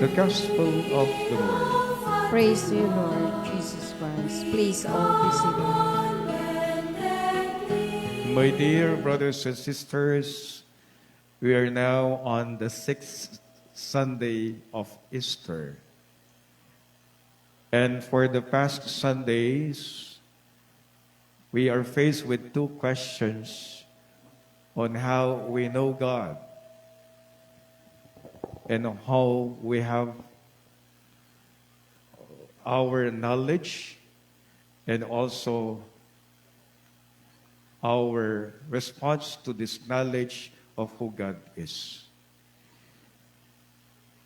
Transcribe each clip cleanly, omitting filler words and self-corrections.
The Gospel of the Lord. Praise to you, Lord Jesus Christ. Please all be seated. My dear brothers and sisters, we are now on the sixth Sunday of Easter. And for the past Sundays, we are faced with two questions on how we know God and how we have our knowledge and also our response to this knowledge of who God is.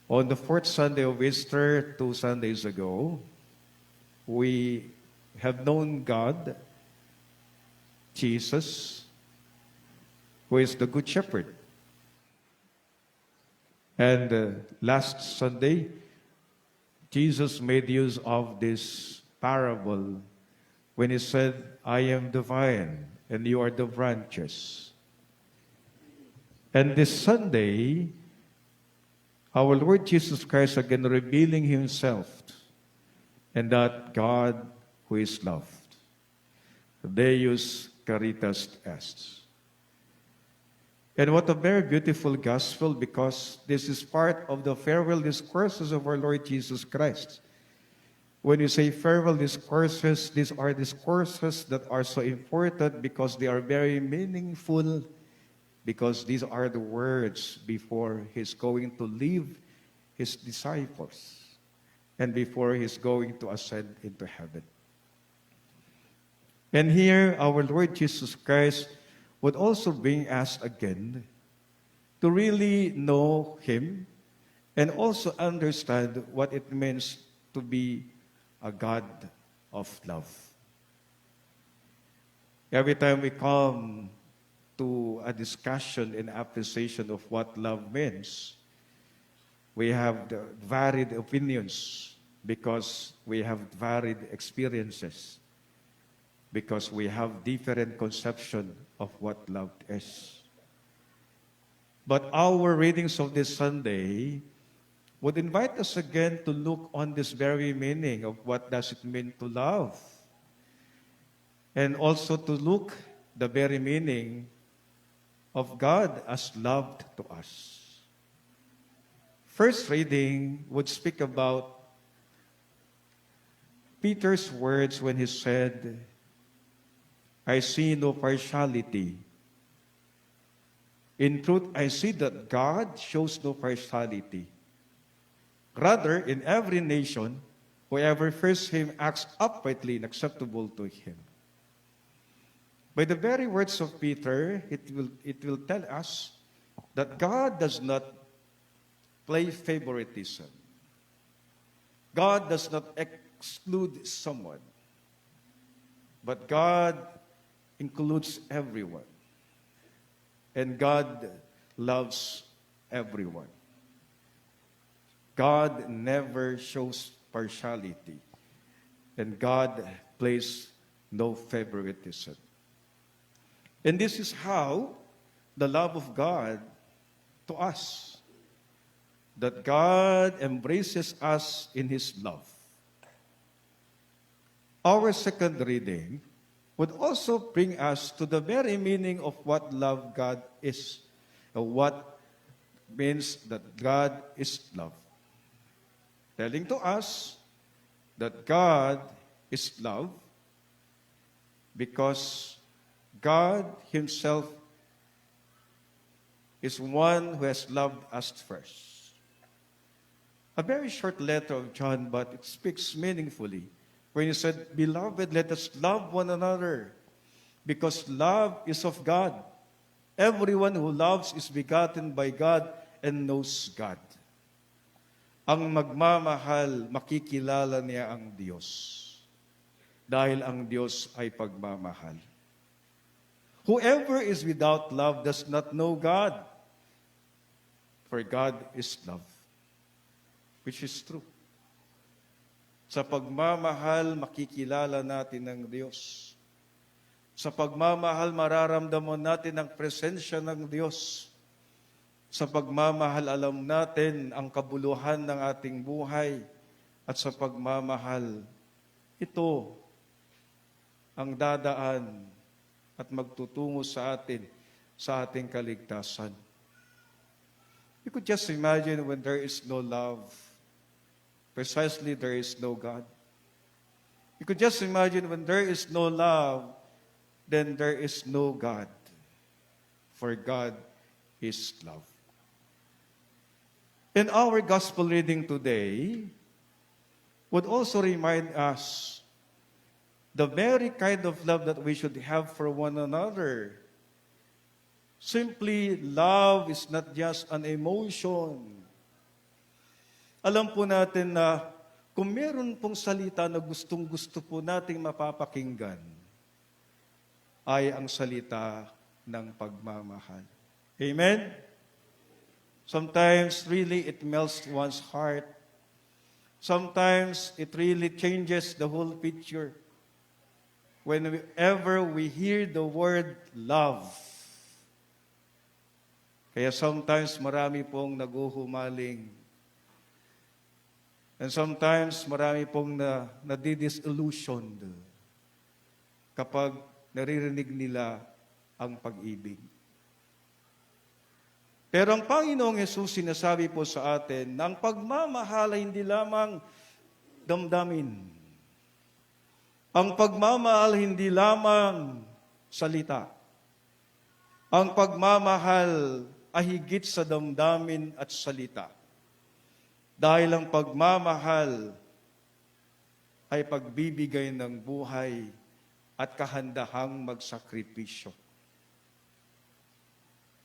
On the fourth Sunday of Easter, 2 Sundays ago, we have known God, Jesus, who is the Good Shepherd. And last Sunday, Jesus made use of this parable when he said, I am the vine and you are the branches. And this Sunday, our Lord Jesus Christ again revealing himself and that God who is loved. Deus caritas est. And what a very beautiful gospel, because this is part of the farewell discourses of our Lord Jesus Christ. When you say farewell discourses, these are discourses that are so important because they are very meaningful, because these are the words before he's going to leave his disciples and before he's going to ascend into heaven. And here, our Lord Jesus Christ would also bring us again to really know him and also understand what it means to be a God of love. Every time we come to a discussion and appreciation of what love means, we have the varied opinions because we have varied experiences, because we have different conception of what love is. But our readings of this Sunday would invite us again to look on this very meaning of what does it mean to love, and also to look the very meaning of God as loved to us. First reading would speak about Peter's words when he said, I see no partiality. In truth, I see that God shows no partiality. Rather, in every nation, whoever fears him acts uprightly and acceptable to him. By the very words of Peter, it will tell us that God does not play favoritism. God does not exclude someone. But God includes everyone. And God loves everyone. God never shows partiality. And God plays no favoritism. And this is how the love of God to us, that God embraces us in his love. Our second reading would also bring us to the very meaning of what love God is, or what means that God is love. Telling to us that God is love because God himself is one who has loved us first. A very short letter of John, but it speaks meaningfully. When he said, Beloved, let us love one another, because love is of God. Everyone who loves is begotten by God and knows God. Ang magmamahal, makikilala niya ang Diyos. Dahil ang Diyos ay pagmamahal. Whoever is without love does not know God, for God is love. Which is true. Sa pagmamahal, makikilala natin ang Diyos. Sa pagmamahal, mararamdaman natin ang presensya ng Diyos. Sa pagmamahal, alam natin ang kabuluhan ng ating buhay. At sa pagmamahal, ito ang dadaan at magtutungo sa atin sa ating kaligtasan. You could just imagine when there is no love, precisely there is no God. You could just imagine when there is no love, then there is no God. For God is love. And our gospel reading today would also remind us the very kind of love that we should have for one another. Simply, love is not just an emotion. Alam po natin na kung meron pong salita na gustong-gusto po nating mapapakinggan, ay ang salita ng pagmamahal. Amen? Sometimes, really, it melts one's heart. Sometimes, it really changes the whole picture. Whenever we hear the word love. Kaya sometimes marami pong naguhumaling. And sometimes marami pong nadidisillusioned kapag naririnig nila ang pag-ibig. Pero ang Panginoong Hesus sinasabi po sa atin na ang pagmamahal ay hindi lamang damdamin. Ang pagmamahal hindi lamang salita. Ang pagmamahal ay higit sa damdamin at salita. Dahil ang pagmamahal ay pagbibigay ng buhay at kahandahang magsakripisyo.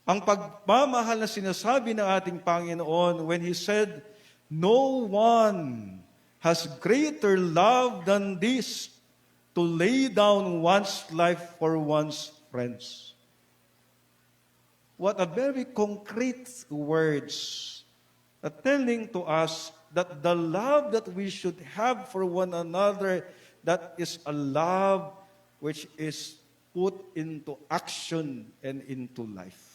Ang pagmamahal na sinasabi ng ating Panginoon when He said, "No one has greater love than this, to lay down one's life for one's friends." What a very concrete words telling to us that the love that we should have for one another, that is a love which is put into action and into life.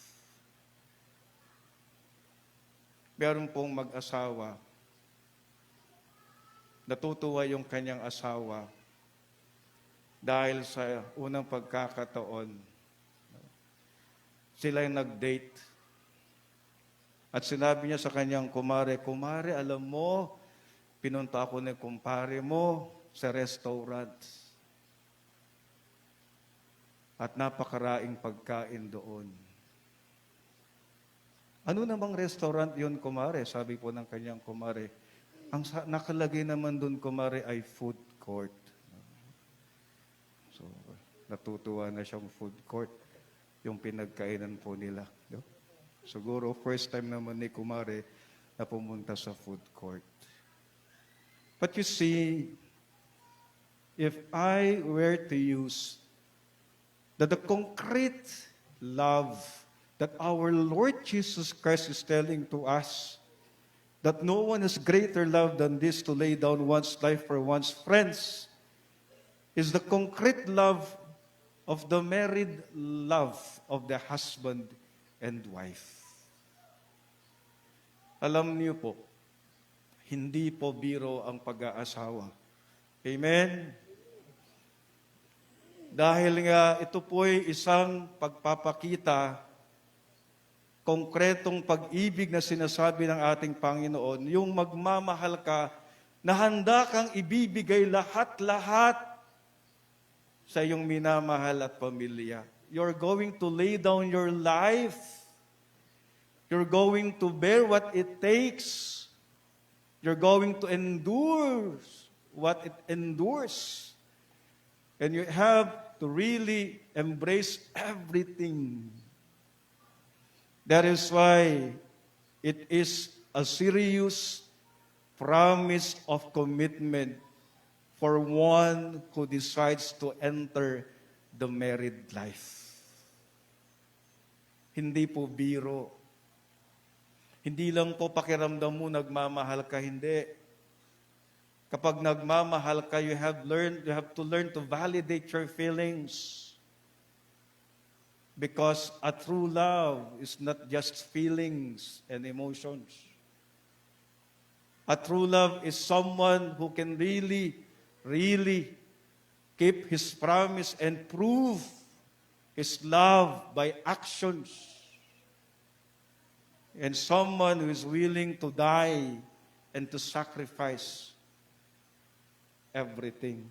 Meron pong mag-asawa, natutuwa yung kanyang asawa dahil sa unang pagkakataon, sila yung nag-date. At sinabi niya sa kanyang kumare, "Kumare, alam mo, pinunta ako ng kumpare mo sa restaurant. At napakaraing pagkain doon." "Ano namang restaurant yun, kumare?" sabi po ng kanyang kumare. "Ang nakalagay naman doon, kumare, ay food court." So, natutuwa na siyang food court, yung pinagkainan po nila. Siguro, first time naman ni kumare na pumunta sa food court. But you see, if I were to use the concrete love that our Lord Jesus Christ is telling to us, that no one has greater love than this, to lay down one's life for one's friends, is the concrete love of the married love of the husband and wife. Alam niyo po, hindi po biro ang pag-aasawa. Amen? Dahil nga ito po'y isang pagpapakita, konkretong pag-ibig na sinasabi ng ating Panginoon, yung magmamahal ka na handa kang ibibigay lahat-lahat sa iyong minamahal at pamilya. You're going to lay down your life. You're going to bear what it takes. You're going to endure what it endures. And you have to really embrace everything. That is why it is a serious promise of commitment for one who decides to enter the married life. Hindi po biro. Hindi lang po pakiramdam mo nagmamahal ka, hindi. Kapag nagmamahal ka, you have to learn to validate your feelings. Because a true love is not just feelings and emotions. A true love is someone who can really keep his promise and prove his love by actions. And someone who is willing to die and to sacrifice everything.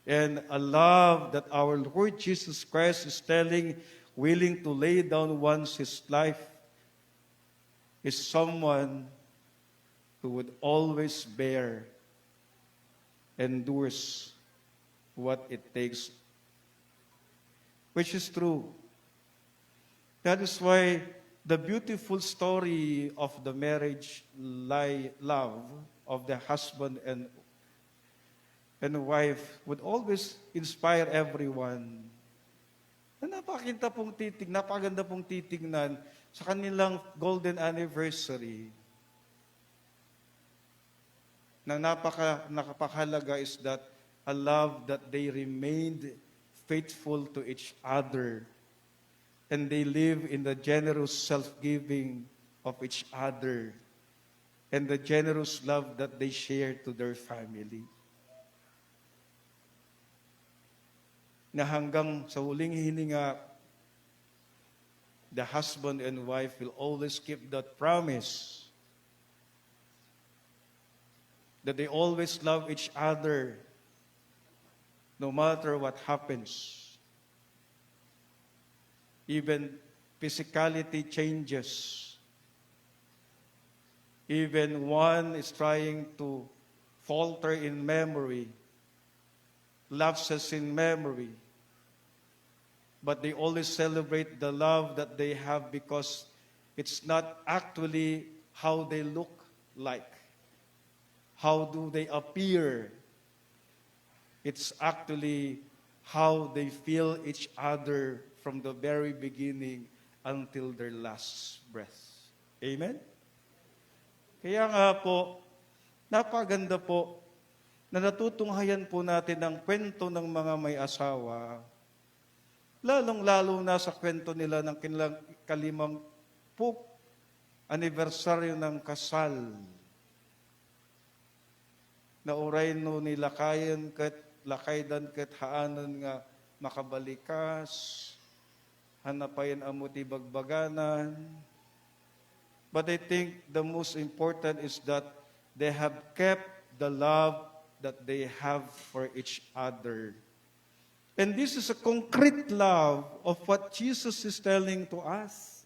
And a love that our Lord Jesus Christ is telling, willing to lay down once his life, is someone who would always bear, endures what it takes, which is true. That is why the beautiful story of the marriage love of the husband and wife would always inspire everyone. Na napakaganda pong titignan sa kanilang golden anniversary. Na nakapakahalaga is that a love that they remained faithful to each other and they live in the generous self-giving of each other and the generous love that they share to their family. Na hanggang sa huling hininga, the husband and wife will always keep that promise that they always love each other no matter what happens. Even physicality changes. Even one is trying to falter in memory, lapses in memory. But they always celebrate the love that they have because it's not actually how they look like. How do they appear? It's actually how they feel each other from the very beginning until their last breath. Amen? Kaya nga po, napaganda po na natutunghayan po natin ang kwento ng mga may asawa, lalong-lalo na sa kwento nila ng kanilang kalimangpuk anibersaryo ng kasal. Na uray no nilakayan ket lakaydan ket haanon nga makabalikas, hanapayan amuti bagbaganan. But I think the most important is that they have kept the love that they have for each other. And this is a concrete love of what Jesus is telling to us.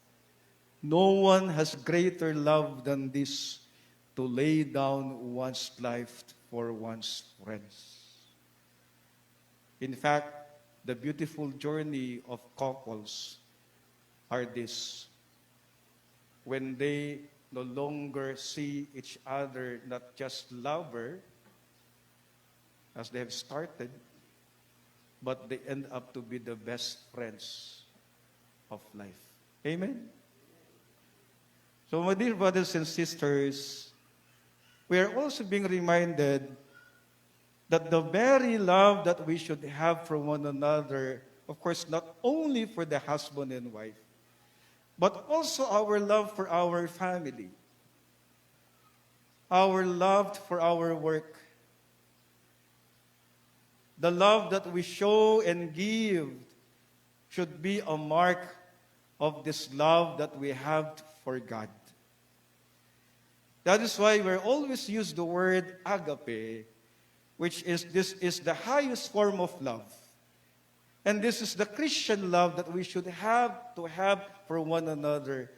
No one has greater love than this, to lay down one's life for one's friends. In fact, the beautiful journey of couples are this. When they no longer see each other not just lover, as they have started, but they end up to be the best friends of life. Amen? So, my dear brothers and sisters, we are also being reminded that the very love that we should have for one another, of course, not only for the husband and wife, but also our love for our family, our love for our work, the love that we show and give should be a mark of this love that we have for God. That is why we always use the word agape, which is this is the highest form of love. And this is the Christian love that we should have to have for one another.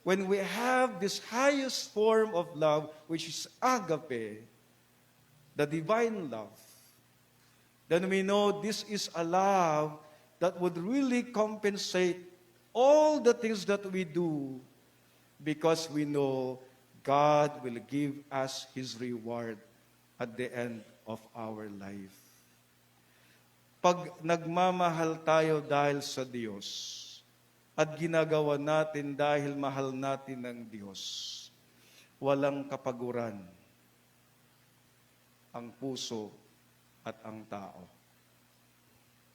When we have this highest form of love, which is agape, the divine love, then we know this is a love that would really compensate all the things that we do, because we know God will give us His reward at the end of our life. Pag nagmamahal tayo dahil sa Diyos at ginagawa natin dahil mahal natin ng Diyos, walang kapaguran ang puso at ang tao.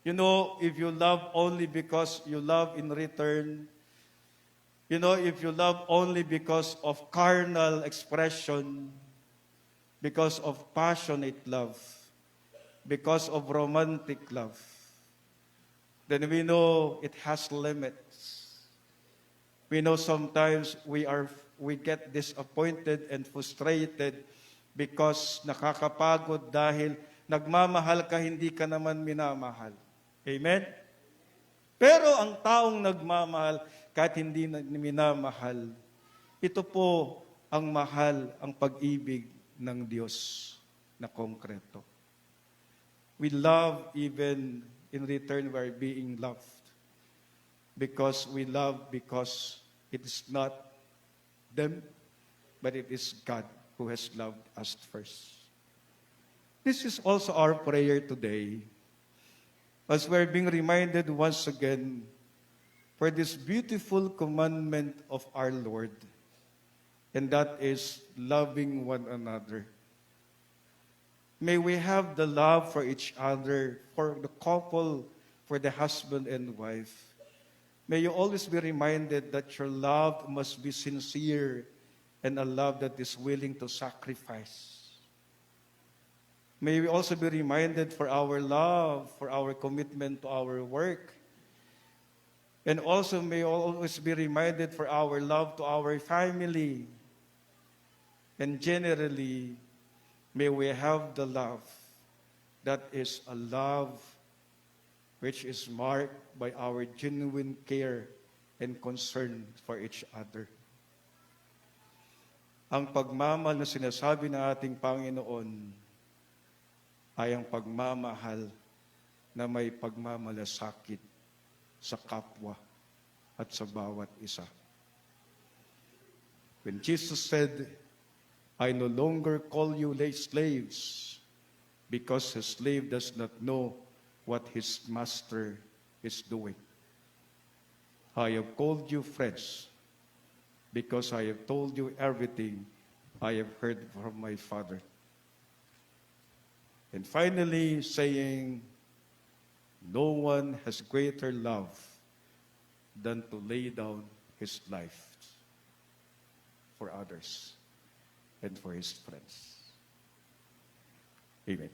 You know, if you love only because you love in return, you know, if you love only because of carnal expression, because of passionate love, because of romantic love, then we know it has limits. We know sometimes we get disappointed and frustrated because nakakapagod dahil nagmamahal ka, hindi ka naman minamahal. Amen? Pero ang taong nagmamahal, kahit hindi na minamahal, ito po ang mahal, ang pag-ibig ng Diyos na konkreto. We love even in return we are being loved. Because we love because it is not them, but it is God who has loved us first. This is also our prayer today, as we're being reminded once again for this beautiful commandment of our Lord, and that is loving one another. May we have the love for each other, for the couple, for the husband and wife. May you always be reminded that your love must be sincere and a love that is willing to sacrifice. May we also be reminded for our love, for our commitment to our work. And also may always be reminded for our love to our family. And generally, may we have the love that is a love which is marked by our genuine care and concern for each other. Ang pagmamahal na sinasabi ng ating Panginoon ay ang pagmamahal na may pagmamalasakit sa kapwa at sa bawat isa. When Jesus said, I no longer call you slaves, because a slave does not know what his master is doing. I have called you friends, because I have told you everything I have heard from my Father. And finally, saying, no one has greater love than to lay down his life for others and for his friends. Amen.